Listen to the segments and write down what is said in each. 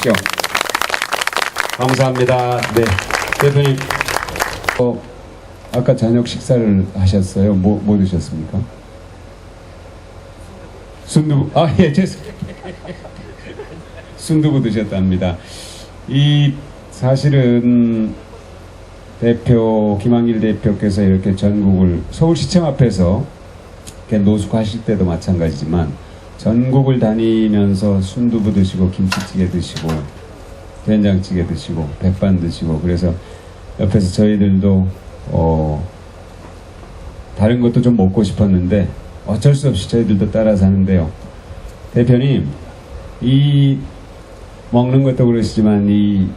주십시오. 감사합니다. 네, 대표님. 아까 저녁 식사를 하셨어요? 뭐 드셨습니까? 순두부. 예, 순두부 드셨답니다. 사실은 김한길 대표께서 이렇게 전국을 서울시청 앞에서 이렇게 노숙하실 때도 마찬가지지만 전국을 다니면서 순두부 드시고 김치찌개 드시고 된장찌개 드시고 백반 드시고, 그래서 옆에서 저희들도 다른 것도 좀 먹고 싶었는데 어쩔 수 없이 저희들도 따라 사는데요. 대표님, 먹는 것도 그러시지만 이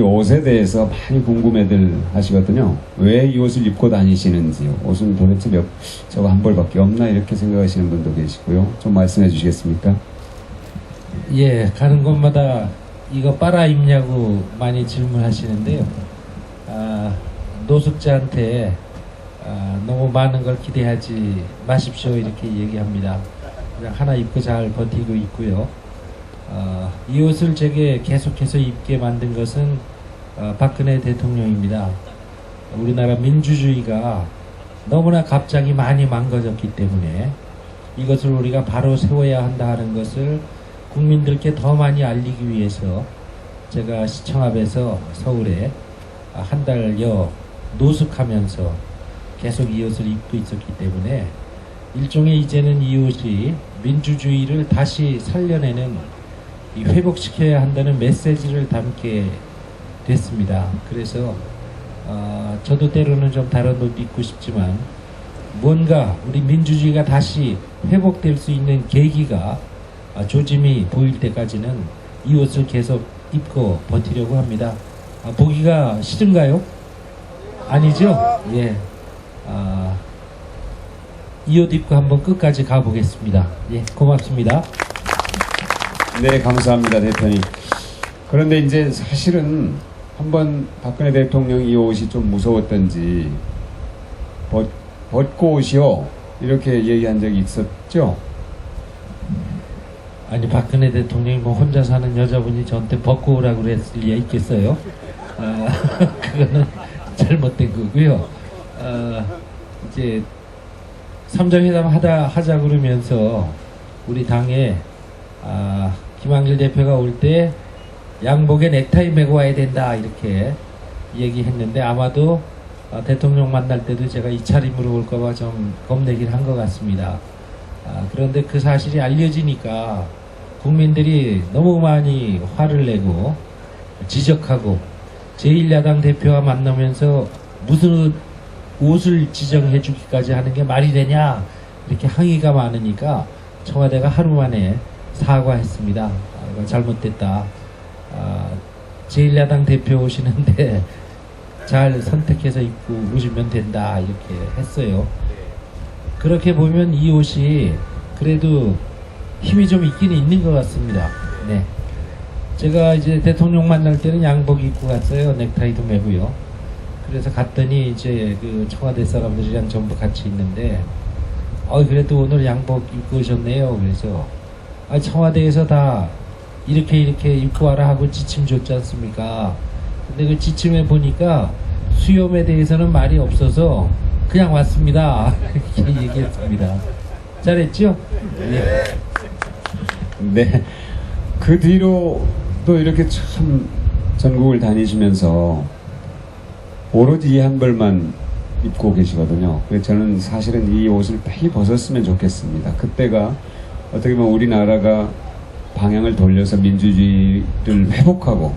옷에 대해서 많이 궁금해들 하시거든요. 왜 이 옷을 입고 다니시는지요? 옷은 도대체 저거 한 벌밖에 없나? 이렇게 생각하시는 분도 계시고요. 좀 말씀해 주시겠습니까? 예, 가는 곳마다 이거 빨아 입냐고 많이 질문하시는데요. 노숙자한테 너무 많은 걸 기대하지 마십시오, 이렇게 얘기합니다. 그냥 하나 입고 잘 버티고 있고요. 이 옷을 제게 계속해서 입게 만든 것은 박근혜 대통령입니다. 우리나라 민주주의가 너무나 갑자기 많이 망가졌기 때문에 이것을 우리가 바로 세워야 한다 하는 것을 국민들께 더 많이 알리기 위해서 제가 시청 앞에서 서울에 한 달여 노숙하면서 계속 이 옷을 입고 있었기 때문에 일종의 이제는 이 옷이 민주주의를 다시 살려내는, 회복시켜야 한다는 메시지를 담게 됐습니다. 그래서 저도 때로는 좀 다른 옷 입고 싶지만 뭔가 우리 민주주의가 다시 회복될 수 있는 계기가 조짐이 보일 때까지는 이 옷을 계속 입고 버티려고 합니다. 보기가 싫은가요? 아니죠? 예. 이 옷 입고 한번 끝까지 가보겠습니다. 예, 고맙습니다. 네, 감사합니다, 대표님. 그런데 이제 사실은 한번 박근혜 대통령 이 옷이 좀 무서웠던지 벗고 오시오 이렇게 얘기한 적이 있었죠? 아니, 박근혜 대통령이 뭐 혼자 사는 여자분이 저한테 벗고 오라고 그랬을 리가 있겠어요? 그거는 잘못된 거고요. 이제 삼정회담 하자 그러면서 우리 당에 김한길 대표가 올 때 양복에 넥타이 메고 와야 된다 이렇게 얘기했는데, 아마도 대통령 만날 때도 제가 이 차림으로 올까봐 좀 겁내긴 한 것 같습니다. 그런데 그 사실이 알려지니까 국민들이 너무 많이 화를 내고 지적하고, 제1야당 대표와 만나면서 무슨 옷을 지정해 주기까지 하는 게 말이 되냐 이렇게 항의가 많으니까 청와대가 하루 만에 사과했습니다. 이거 잘못됐다. 제1야당 대표 오시는데 잘 선택해서 입고 오시면 된다 이렇게 했어요. 그렇게 보면 이 옷이 그래도 힘이 좀 있긴 있는 것 같습니다. 네. 제가 이제 대통령 만날 때는 양복 입고 갔어요. 넥타이도 매고요. 그래서 갔더니 이제 그 청와대 사람들이랑 전부 같이 있는데, 그래도 오늘 양복 입고 오셨네요. 그래서 청와대에서 다 이렇게 입고 와라 하고 지침 줬지 않습니까? 근데 그 지침에 보니까 수염에 대해서는 말이 없어서 그냥 왔습니다. 이렇게 얘기했습니다. 잘했죠? 네. 네. 그 뒤로 또 이렇게 참 전국을 다니시면서 오로지 이 한 벌만 입고 계시거든요. 그래서 저는 사실은 이 옷을 빨리 벗었으면 좋겠습니다. 그때가 어떻게 보면 우리나라가 방향을 돌려서 민주주의를 회복하고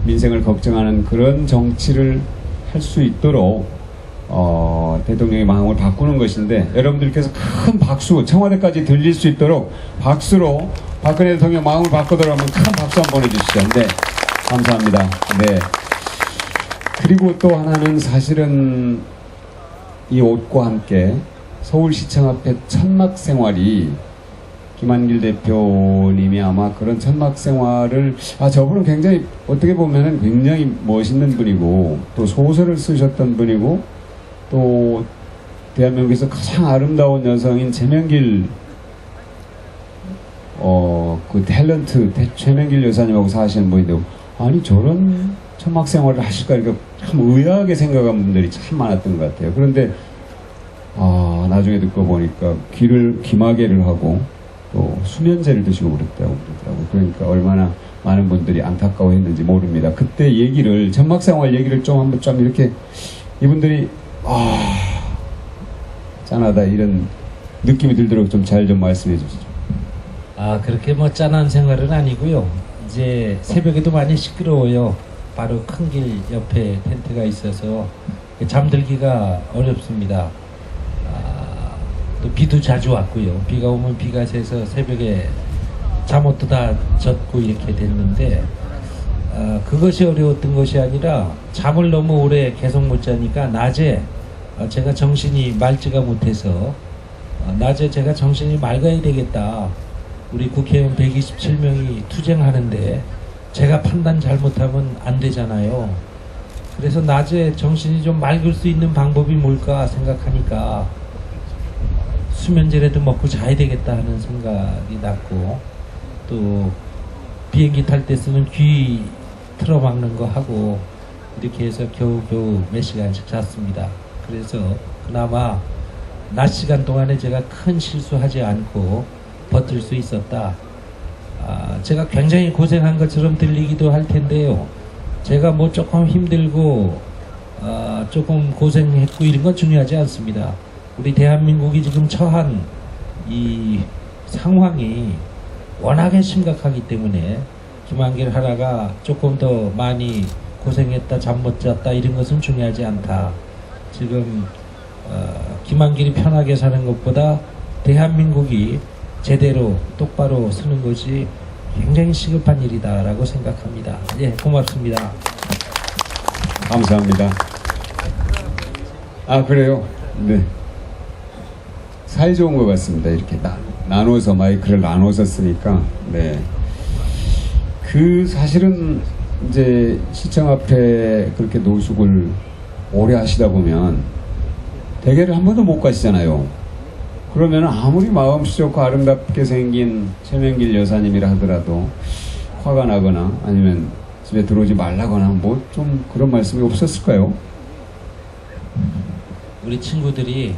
민생을 걱정하는 그런 정치를 할 수 있도록 대통령의 마음을 바꾸는 것인데, 여러분들께서 큰 박수, 청와대까지 들릴 수 있도록 박수로 박근혜 대통령 마음을 바꾸도록 하면 큰 박수 한번 보내주시죠. 네, 감사합니다. 네. 그리고 또 하나는 사실은 이 옷과 함께 서울시청 앞에 천막 생활이, 김한길 대표님이 아마 그런 천막 생활을, 저분은 굉장히 어떻게 보면은 굉장히 멋있는 분이고 또 소설을 쓰셨던 분이고 또 대한민국에서 가장 아름다운 여성인 제명길 그 탤런트 최명길 여사님하고 사시는 분인데 아니 저런 천막 생활을 하실까 이렇게 참 의아하게 생각한 분들이 참 많았던 것 같아요. 그런데 나중에 듣고 보니까 귀마개를 하고 또 수면제를 드시고 그랬다고 그러더라고요. 그러니까 얼마나 많은 분들이 안타까워했는지 모릅니다. 그때 얘기를 천막 생활 얘기를 좀 한번 좀 이렇게 이분들이 짠하다 이런 느낌이 들도록 좀 잘 좀 말씀해 주시죠. 그렇게 뭐 짠한 생활은 아니고요. 이제 새벽에도 많이 시끄러워요. 바로 큰 길 옆에 텐트가 있어서 잠들기가 어렵습니다. 또 비도 자주 왔고요. 비가 오면 비가 새서 새벽에 잠옷도 다 젖고 이렇게 됐는데 그것이 어려웠던 것이 아니라 잠을 너무 오래 계속 못 자니까 낮에 제가 정신이 맑지가 못해서 낮에 제가 정신이 맑아야 되겠다. 우리 국회의원 127명이 투쟁하는데 제가 판단 잘못하면 안 되잖아요. 그래서 낮에 정신이 좀 맑을 수 있는 방법이 뭘까 생각하니까 수면제라도 먹고 자야 되겠다 하는 생각이 났고 또 비행기 탈 때 쓰는 귀 틀어막는 거 하고 이렇게 해서 겨우겨우 몇 시간씩 잤습니다. 그래서 그나마 낮 시간 동안에 제가 큰 실수하지 않고 버틸 수 있었다. 제가 굉장히 고생한 것처럼 들리기도 할 텐데요. 제가 뭐 조금 힘들고 조금 고생했고 이런 건 중요하지 않습니다. 우리 대한민국이 지금 처한 이 상황이 워낙에 심각하기 때문에 김한길 하나가 조금 더 많이 고생했다, 잠 못 잤다 이런 것은 중요하지 않다. 지금 김한길이 편하게 사는 것보다 대한민국이 제대로 똑바로 서는 것이 굉장히 시급한 일이다라고 생각합니다. 예, 고맙습니다. 감사합니다. 그래요? 네. 사이좋은 것 같습니다. 이렇게 나눠서 마이크를 나눠서 쓰니까. 네. 사실은 이제 시청 앞에 그렇게 노숙을 오래 하시다 보면 대게를 한 번도 못 가시잖아요. 그러면 아무리 마음씨 좋고 아름답게 생긴 최명길 여사님이라 하더라도 화가 나거나 아니면 집에 들어오지 말라거나 뭐 좀 그런 말씀이 없었을까요? 우리 친구들이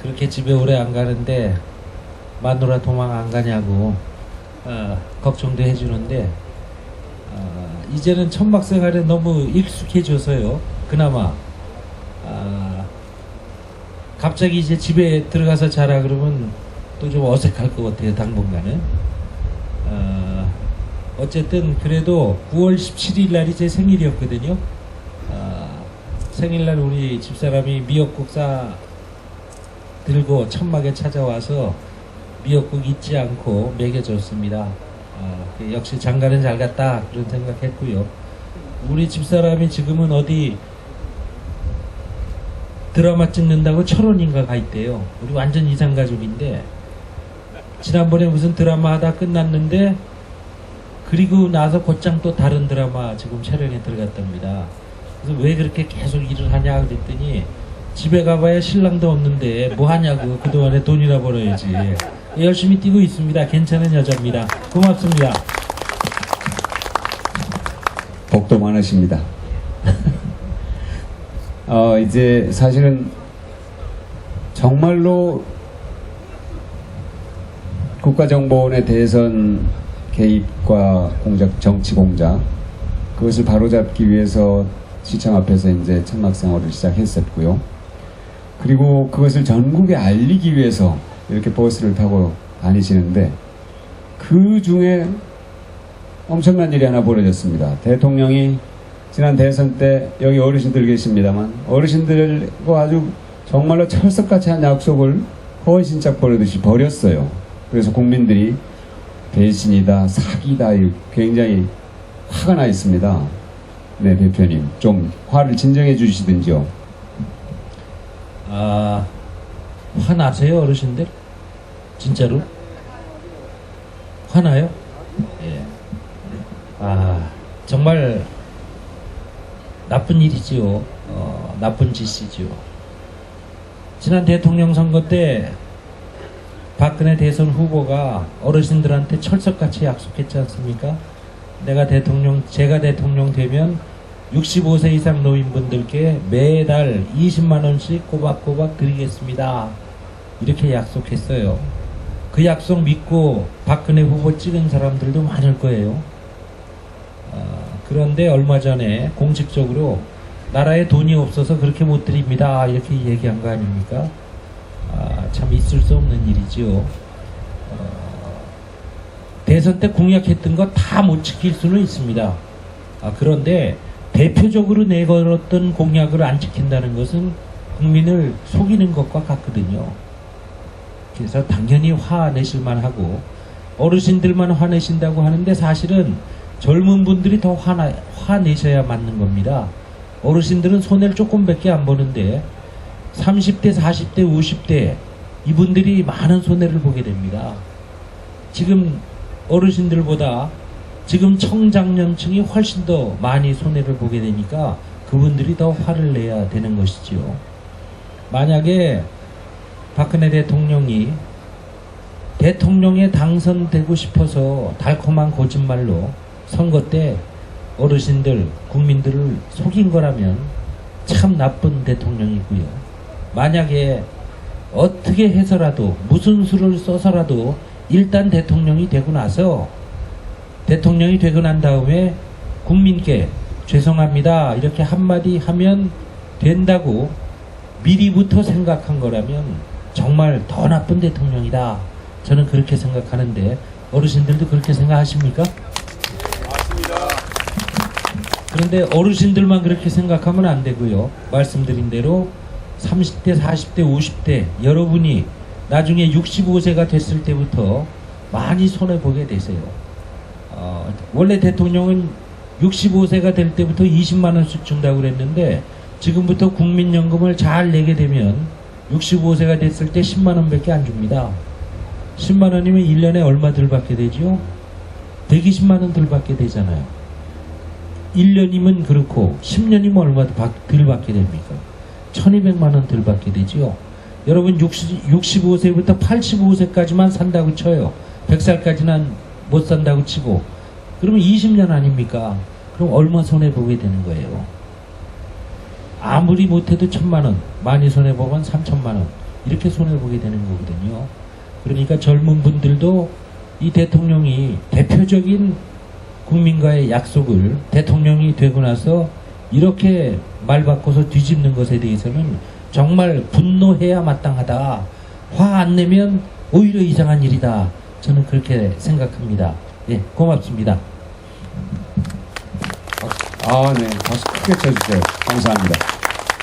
그렇게 집에 오래 안 가는데 마누라 도망 안 가냐고 걱정도 해주는데 이제는 천막 생활에 너무 익숙해져서요. 그나마 갑자기 이제 집에 들어가서 자라 그러면 또 좀 어색할 것 같아요. 당분간은. 어쨌든 그래도 9월 17일 날이 제 생일이었거든요. 생일날 우리 집사람이 미역국 들고 천막에 찾아와서 미역국 잊지 않고 먹여줬습니다. 역시 장가는 잘 갔다 그런 생각했고요. 우리 집사람이 지금은 어디 드라마 찍는다고 철원인가 가 있대요. 우리 완전 이상가족인데 지난번에 무슨 드라마 하다 끝났는데 그리고 나서 곧장 또 다른 드라마 지금 촬영에 들어갔답니다. 그래서 왜 그렇게 계속 일을 하냐 그랬더니 집에 가봐야 신랑도 없는데 뭐 하냐고 그동안에 돈이나 벌어야지. 열심히 뛰고 있습니다. 괜찮은 여자입니다. 고맙습니다. 복도 많으십니다. 이제 사실은 정말로 국가정보원의 대선 개입과 정치 공작 그것을 바로잡기 위해서 시청 앞에서 이제 천막 생활을 시작했었고요. 그리고 그것을 전국에 알리기 위해서 이렇게 버스를 타고 다니시는데 그 중에 엄청난 일이 하나 벌어졌습니다. 대통령이 지난 대선 때 여기 어르신들 계십니다만 어르신들과 아주 정말로 철석같이 한 약속을 허언신짝 버리듯이 버렸어요. 그래서 국민들이 배신이다, 사기다 굉장히 화가 나 있습니다. 네, 대표님 좀 화를 진정해 주시든지요. 화나세요 어르신들? 진짜로? 화나요? 예. 정말 나쁜 일이지요. 나쁜 짓이지요. 지난 대통령 선거 때 박근혜 대선 후보가 어르신들한테 철석같이 약속했지 않습니까? 제가 대통령 되면 65세 이상 노인분들께 매달 20만 원씩 꼬박꼬박 드리겠습니다. 이렇게 약속했어요. 그 약속 믿고 박근혜 후보 찍은 사람들도 많을 거예요. 그런데 얼마 전에 공식적으로 나라에 돈이 없어서 그렇게 못 드립니다. 이렇게 얘기한 거 아닙니까? 참 있을 수 없는 일이지요. 대선 때 공약했던 거 다 못 지킬 수는 있습니다. 그런데 대표적으로 내걸었던 공약을 안 지킨다는 것은 국민을 속이는 것과 같거든요. 그래서 당연히 화내실만 하고 어르신들만 화내신다고 하는데 사실은 젊은 분들이 더 화내셔야 맞는 겁니다. 어르신들은 손해를 조금밖에 안 보는데 30대, 40대, 50대 이분들이 많은 손해를 보게 됩니다. 지금 어르신들보다 지금 청장년층이 훨씬 더 많이 손해를 보게 되니까 그분들이 더 화를 내야 되는 것이지요. 만약에 박근혜 대통령이 대통령에 당선되고 싶어서 달콤한 거짓말로 선거 때 어르신들, 국민들을 속인 거라면 참 나쁜 대통령이고요. 만약에 어떻게 해서라도 무슨 수를 써서라도 일단 대통령이 되고 난 다음에 국민께 죄송합니다 이렇게 한마디 하면 된다고 미리부터 생각한 거라면 정말 더 나쁜 대통령이다. 저는 그렇게 생각하는데 어르신들도 그렇게 생각하십니까? 맞습니다. 그런데 어르신들만 그렇게 생각하면 안 되고요. 말씀드린 대로 30대, 40대, 50대 여러분이 나중에 65세가 됐을 때부터 많이 손해보게 되세요. 원래 대통령은 65세가 될 때부터 20만 원씩 준다고 그랬는데 지금부터 국민연금을 잘 내게 되면 65세가 됐을 때 10만 원밖에 안 줍니다. 10만 원이면 1년에 얼마 들 받게 되죠? 120만 원 들 받게 되잖아요. 1년이면 그렇고 10년이면 얼마 들 받게 됩니까? 1200만 원 들 받게 되죠. 여러분 65세부터 85세까지만 산다고 쳐요. 100살까지는 못 산다고 치고 그러면 20년 아닙니까? 그럼 얼마 손해보게 되는 거예요. 아무리 못해도 1000만 원, 많이 손해보면 3000만 원 이렇게 손해보게 되는 거거든요. 그러니까 젊은 분들도 이 대통령이 대표적인 국민과의 약속을 대통령이 되고 나서 이렇게 말 바꿔서 뒤집는 것에 대해서는 정말 분노해야 마땅하다. 화 안 내면 오히려 이상한 일이다. 저는 그렇게 생각합니다. 예, 고맙습니다. 네. 박수 크게 쳐주세요. 감사합니다.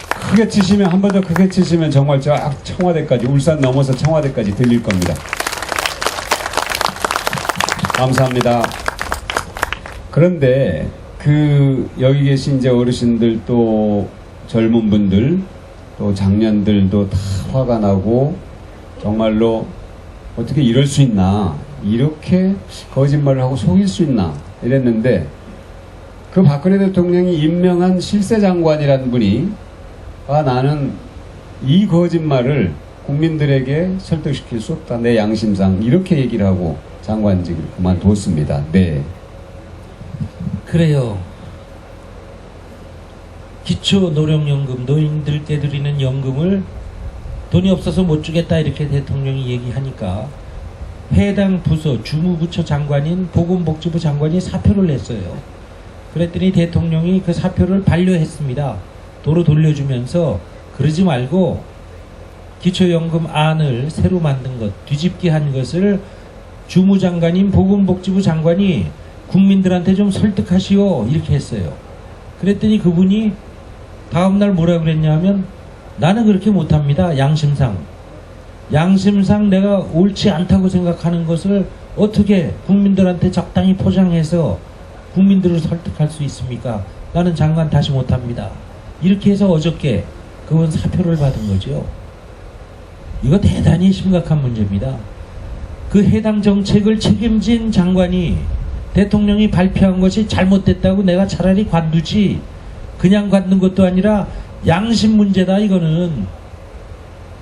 크게 치시면, 한 번 더 크게 치시면 정말 저 청와대까지, 울산 넘어서 청와대까지 들릴 겁니다. 감사합니다. 그런데, 여기 계신 이제 어르신들 또 젊은 분들, 또 장년들도 다 화가 나고, 정말로 어떻게 이럴 수 있나, 이렇게 거짓말을 하고 속일 수 있나, 이랬는데, 그 박근혜 대통령이 임명한 실세장관이라는 분이 나는 이 거짓말을 국민들에게 설득시킬 수 없다. 내 양심상 이렇게 얘기를 하고 장관직을 그만뒀습니다. 네. 그래요. 기초노령연금, 노인들께 드리는 연금을 돈이 없어서 못 주겠다 이렇게 대통령이 얘기하니까 해당 부서 주무부처 장관인 보건복지부 장관이 사표를 냈어요. 그랬더니 대통령이 그 사표를 반려했습니다. 도로 돌려주면서 그러지 말고 기초연금 안을 새로 만든 것, 뒤집기 한 것을 주무장관인 보건복지부 장관이 국민들한테 좀 설득하시오 이렇게 했어요. 그랬더니 그분이 다음날 뭐라 그랬냐면 나는 그렇게 못합니다. 양심상 내가 옳지 않다고 생각하는 것을 어떻게 국민들한테 적당히 포장해서 국민들을 설득할 수 있습니까? 나는 장관 다시 못합니다. 이렇게 해서 어저께 그분 사표를 받은 거죠. 이거 대단히 심각한 문제입니다. 그 해당 정책을 책임진 장관이 대통령이 발표한 것이 잘못됐다고 내가 차라리 관두지, 그냥 관둔 것도 아니라 양심 문제다. 이거는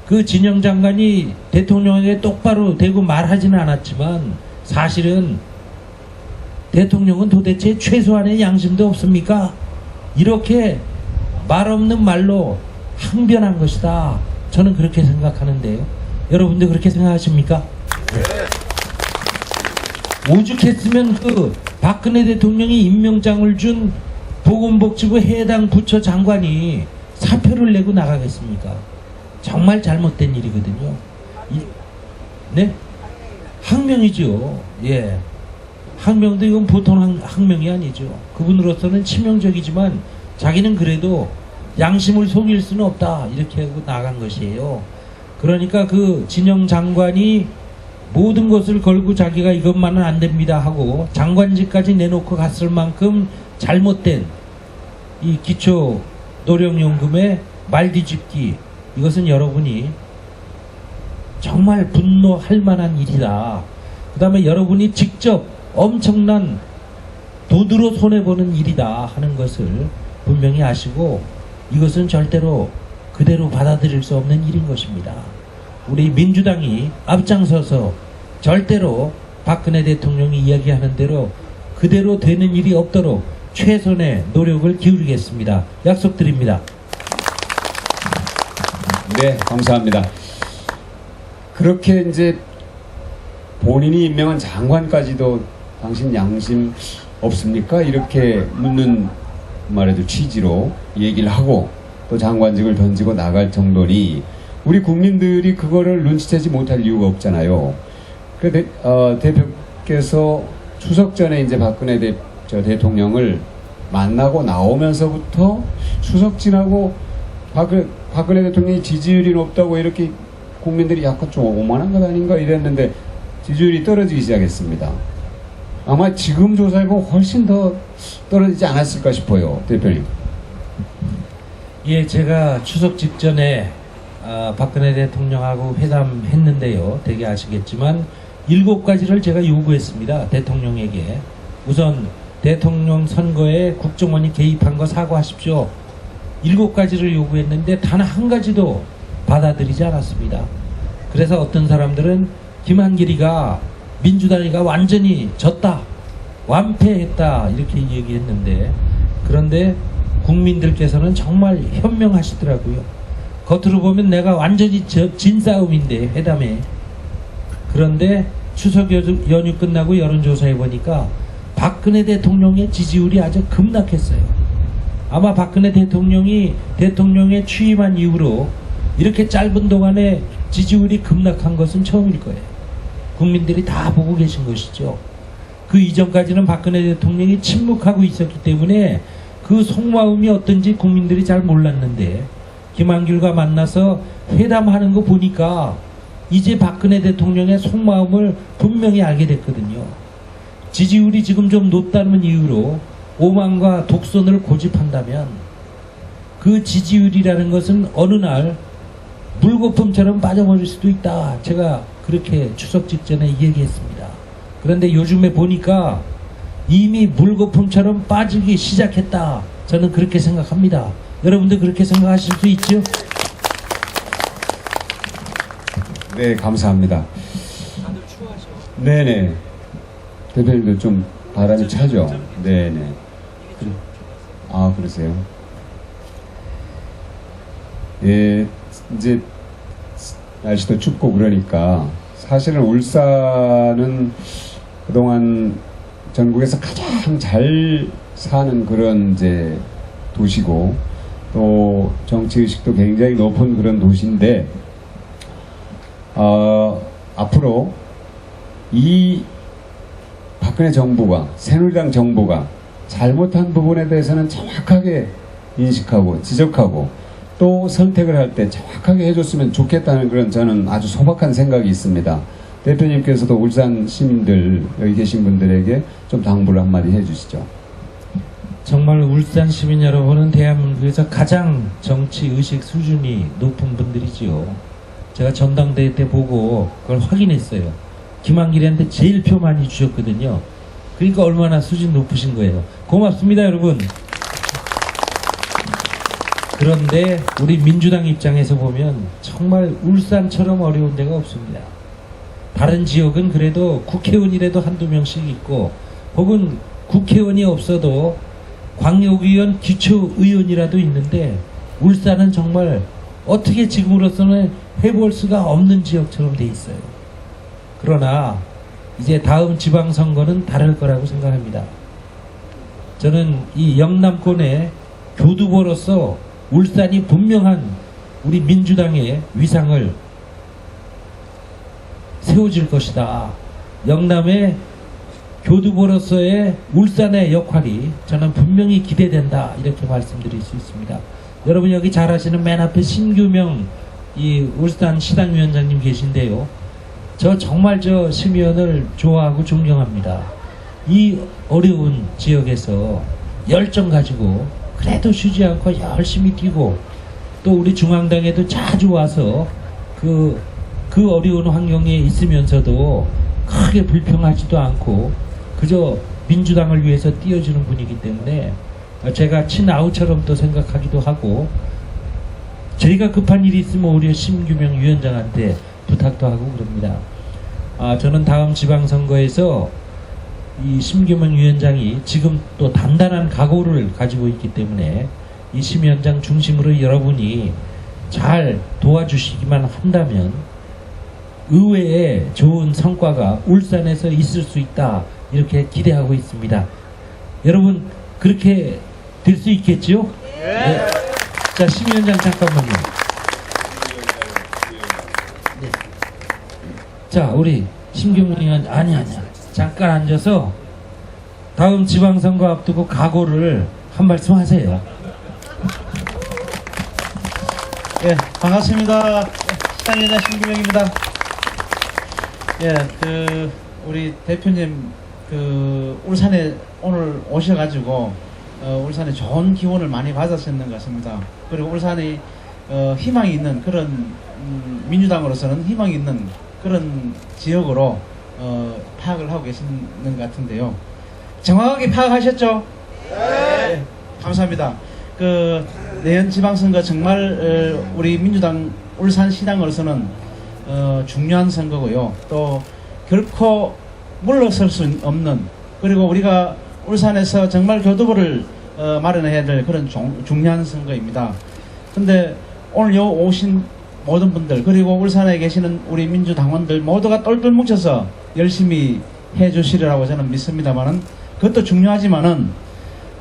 그 진영 장관이 대통령에게 똑바로 대고 말하지는 않았지만 사실은 대통령은 도대체 최소한의 양심도 없습니까? 이렇게 말 없는 말로 항변한 것이다. 저는 그렇게 생각하는데요. 여러분도 그렇게 생각하십니까? 오죽했으면 그 박근혜 대통령이 임명장을 준 보건복지부 해당 부처 장관이 사표를 내고 나가겠습니까? 정말 잘못된 일이거든요. 네? 항명이죠. 예. 항명도 이건 보통 항명이 아니죠. 그분으로서는 치명적이지만 자기는 그래도 양심을 속일 수는 없다. 이렇게 하고 나간 것이에요. 그러니까 그 진영 장관이 모든 것을 걸고 자기가 이것만은 안 됩니다 하고 장관직까지 내놓고 갔을 만큼 잘못된 이 기초 노령연금의 말뒤집기, 이것은 여러분이 정말 분노할 만한 일이다. 그 다음에 여러분이 직접 엄청난 도두로 손해보는 일이다 하는 것을 분명히 아시고 이것은 절대로 그대로 받아들일 수 없는 일인 것입니다. 우리 민주당이 앞장서서 절대로 박근혜 대통령이 이야기하는 대로 그대로 되는 일이 없도록 최선의 노력을 기울이겠습니다. 약속드립니다. 네, 감사합니다. 그렇게 이제 본인이 임명한 장관까지도 당신 양심 없습니까? 이렇게 묻는 말에도 취지로 얘기를 하고 또 장관직을 던지고 나갈 정도니 우리 국민들이 그거를 눈치채지 못할 이유가 없잖아요. 대표께서 추석 전에 이제 박근혜 대통령을 만나고 나오면서부터 추석 지나고 박근혜 대통령이 지지율이 높다고 이렇게 국민들이 약간 좀 오만한 것 아닌가 이랬는데 지지율이 떨어지기 시작했습니다. 아마 지금 조사해보면 훨씬 더 떨어지지 않았을까 싶어요. 대표님. 예, 제가 추석 직전에 박근혜 대통령하고 회담했는데요. 되게 아시겠지만 7가지를 제가 요구했습니다. 대통령에게. 우선 대통령 선거에 국정원이 개입한 거 사과하십시오. 7가지를 요구했는데 단 한 가지도 받아들이지 않았습니다. 그래서 어떤 사람들은 김한길이가 민주당이가 완전히 졌다, 완패했다 이렇게 얘기했는데, 그런데 국민들께서는 정말 현명하시더라고요. 겉으로 보면 내가 완전히 진 싸움인데 회담에. 그런데 추석 연휴 끝나고 여론조사해 보니까 박근혜 대통령의 지지율이 아주 급락했어요. 아마 박근혜 대통령이 대통령에 취임한 이후로 이렇게 짧은 동안에 지지율이 급락한 것은 처음일 거예요. 국민들이 다 보고 계신 것이죠. 그 이전까지는 박근혜 대통령이 침묵하고 있었기 때문에 그 속마음이 어떤지 국민들이 잘 몰랐는데 김한길과 만나서 회담하는 거 보니까 이제 박근혜 대통령의 속마음을 분명히 알게 됐거든요. 지지율이 지금 좀 높다는 이유로 오만과 독선을 고집한다면 그 지지율이라는 것은 어느 날 물거품처럼 빠져버릴 수도 있다. 제가 그렇게 추석 직전에 얘기했습니다. 그런데 요즘에 보니까 이미 물거품처럼 빠지기 시작했다. 저는 그렇게 생각합니다. 여러분들 그렇게 생각하실 수 있죠? 네, 감사합니다. 다들 추워하셔. 네네. 대표님도 좀 바람이 차죠? 네네. 아, 그러세요? 예, 이제 날씨도 춥고 그러니까 사실은 울산은 그동안 전국에서 가장 잘 사는 그런 이제 도시고 또 정치의식도 굉장히 높은 그런 도시인데 앞으로 이 박근혜 정부가 새누리당 정부가 잘못한 부분에 대해서는 정확하게 인식하고 지적하고 또 선택을 할 때 정확하게 해줬으면 좋겠다는 그런 저는 아주 소박한 생각이 있습니다. 대표님께서도 울산 시민들 여기 계신 분들에게 좀 당부를 한마디 해주시죠. 정말 울산 시민 여러분은 대한민국에서 가장 정치 의식 수준이 높은 분들이지요. 제가 전당대회 때 보고 그걸 확인했어요. 김한길이한테 제일 표 많이 주셨거든요. 그러니까 얼마나 수준 높으신 거예요. 고맙습니다, 여러분. 그런데 우리 민주당 입장에서 보면 정말 울산처럼 어려운 데가 없습니다. 다른 지역은 그래도 국회의원이라도 한두 명씩 있고, 혹은 국회의원이 없어도 광역의원, 기초의원이라도 있는데, 울산은 정말 어떻게 지금으로서는 해볼 수가 없는 지역처럼 돼 있어요. 그러나 이제 다음 지방선거는 다를 거라고 생각합니다. 저는 이 영남권의 교두보로서 울산이 분명한 우리 민주당의 위상을 세워질 것이다. 영남의 교두보로서의 울산의 역할이 저는 분명히 기대된다. 이렇게 말씀드릴 수 있습니다. 여러분 여기 잘 아시는 맨 앞에 신규명 이 울산 시당위원장님 계신데요. 저 정말 저 심의원을 좋아하고 존경합니다. 이 어려운 지역에서 열정 가지고 그래도 쉬지 않고 열심히 뛰고, 또 우리 중앙당에도 자주 와서 그 어려운 환경에 있으면서도 크게 불평하지도 않고 그저 민주당을 위해서 뛰어주는 분이기 때문에 제가 친아우처럼 또 생각하기도 하고, 저희가 급한 일이 있으면 오히려 심규명 위원장한테 부탁도 하고 그럽니다. 저는 다음 지방선거에서 이 심규명 위원장이 지금 또 단단한 각오를 가지고 있기 때문에 이 심위원장 중심으로 여러분이 잘 도와주시기만 한다면 의외의 좋은 성과가 울산에서 있을 수 있다. 이렇게 기대하고 있습니다. 여러분 그렇게 될 수 있겠죠? 네. 자, 심위원장 잠깐만요. 네. 자, 우리 심규명 의원 아니야. 잠깐 앉아서 다음 지방선거 앞두고 각오를 한 말씀 하세요. 예, 반갑습니다. 시장위원장 신규명입니다. 예, 우리 대표님, 울산에 오늘 오셔가지고, 울산에 좋은 기운을 많이 받았었는 것 같습니다. 그리고 울산이, 희망이 있는 그런, 민주당으로서는 희망이 있는 그런 지역으로, 파악을 하고 계시는 것 같은데요. 정확하게 파악하셨죠? 네. 감사합니다. 내년 지방선거 정말 우리 민주당 울산시당으로서는 중요한 선거고요. 또 결코 물러설 수 없는, 그리고 우리가 울산에서 정말 교두보를 마련해야 될 그런 중요한 선거입니다. 근데 오늘 요 오신 모든 분들, 그리고 울산에 계시는 우리 민주당원들 모두가 똘똘 뭉쳐서 열심히 해주시리라고 저는 믿습니다만은, 그것도 중요하지만은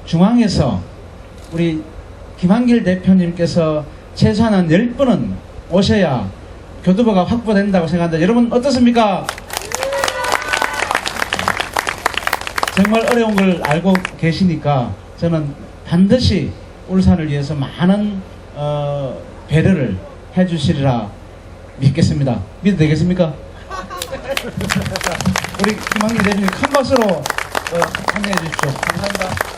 중앙에서 우리 김한길 대표님께서 최소한 한 10분은 오셔야 교두보가 확보된다고 생각합니다. 여러분 어떻습니까? 정말 어려운 걸 알고 계시니까 저는 반드시 울산을 위해서 많은 배려를 해주시리라 믿겠습니다. 믿어도 되겠습니까? 우리 김한길 대표님 큰 박수로 환영해 주십시오. 감사합니다.